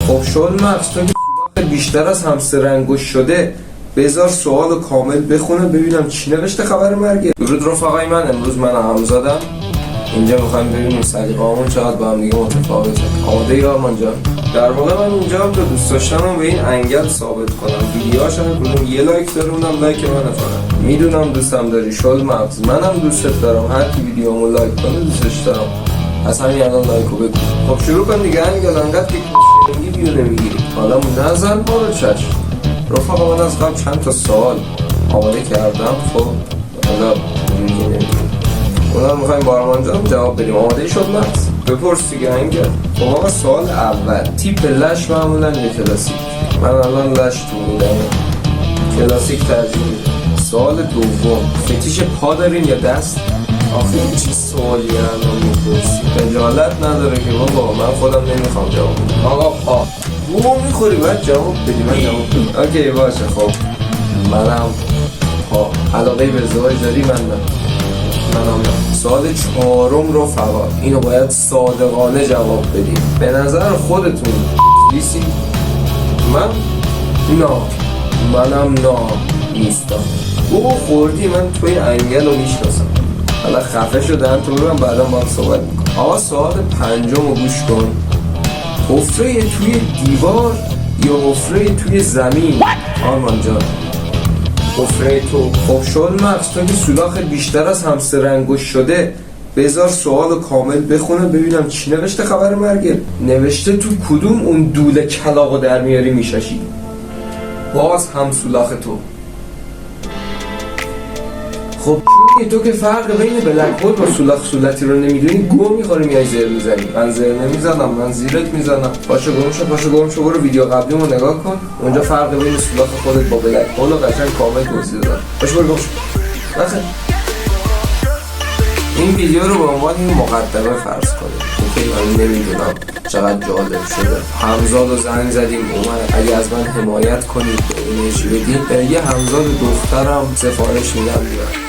خب شل مغز تو که بیشتر از همسر انگوش شده، بذار سوال کامل بخونم ببینم چی نوشته خبر مرگه. درود رفقای من، امروز من همزادم اینجا میخوایم ببینیم سلیقه‌مون چقدر با هم دیگه متفاوته. آماده ای آرمان جان؟ در واقع من اینجا به دوست داشتنم به این انگل ثابت کنم ویدیوهاش هم کدوم یه لایک داره اونم لایک منه فقط. میدونم دوستم داری شل مغز، منم دوستت دارم، هر کی ویدیومو لایک کنه دوستش دارم. از همین الان لایکو بکن. خب شروع کن دیگه. انگل انقدر که کشنگی ویو نمیگیری حالا نظر ما رو چشم. رفقا من از قبل چند تا سوال آماده کردم، خب حالا نمیگیم اونا رو میخواییم با آرمان جان جواب بدیم. آماده شد مغز؟ بپرس دیگه انگل. خب آقا سوال اول، تیپ لش معمولا یا کلاسیک؟ من الان لش تو میدم، کلاسیک ترجیح میدم. سوال دوم، فتیش پا دارین یا دست؟ آخه این چی سوالی الان میپرسی؟ خجالت نداره که بابا من خودم نمیخوام جواب بدم. آقا پا بو میخوری باید جواب بدی. من جواب بدم اوکی باشه. خب منم پا. علاقه به ازدواج داری؟ منم نه. سوال چهارم رو فقط اینو باید صادقانه جواب بدی. به نظر خودتون لیسی؟ منم نیستم. او خوردی، من توی انگل رو میشناسم. حالا خفه شدن تو رو هم بعدا با هم صحبت میکنم. آقا سوال پنجم رو گوش کن. حفره توی دیوار یا حفره توی زمین؟ آرمان جان حفره تو. خب شل مغز تو که سولاخ بیشتر از همسر انگوش شده، بذار سوال کامل بخونم ببینم چی نوشته خبر مرگه. نوشته تو کدوم اون دوله کلاغو در میاری میشاشی؟ باز هم سولاخ تو. خب تو که فرق بین بلک هول با سولاخ صورتی رو نمیدونی، گو میخوری میای زر میزنی. من زر نمیزنم، من زیرت میزنم. پاشو گم شو برو ویدیو قبلیمو نگاه کن، اونجا فرق بین سولاخ خودت با بلک هول رو قشنگ کامل توضیح دادم. پاشو برو گم شو. این ویدیو رو به عنوان این مقدمه فرض کنید که من نمیدونم چقدر جالب شده. همزاد و زنگ زدیم اومد، اگه از من حمایت کنید به اونش بدید. یه همزاد دخترم سفارش میدم بیار.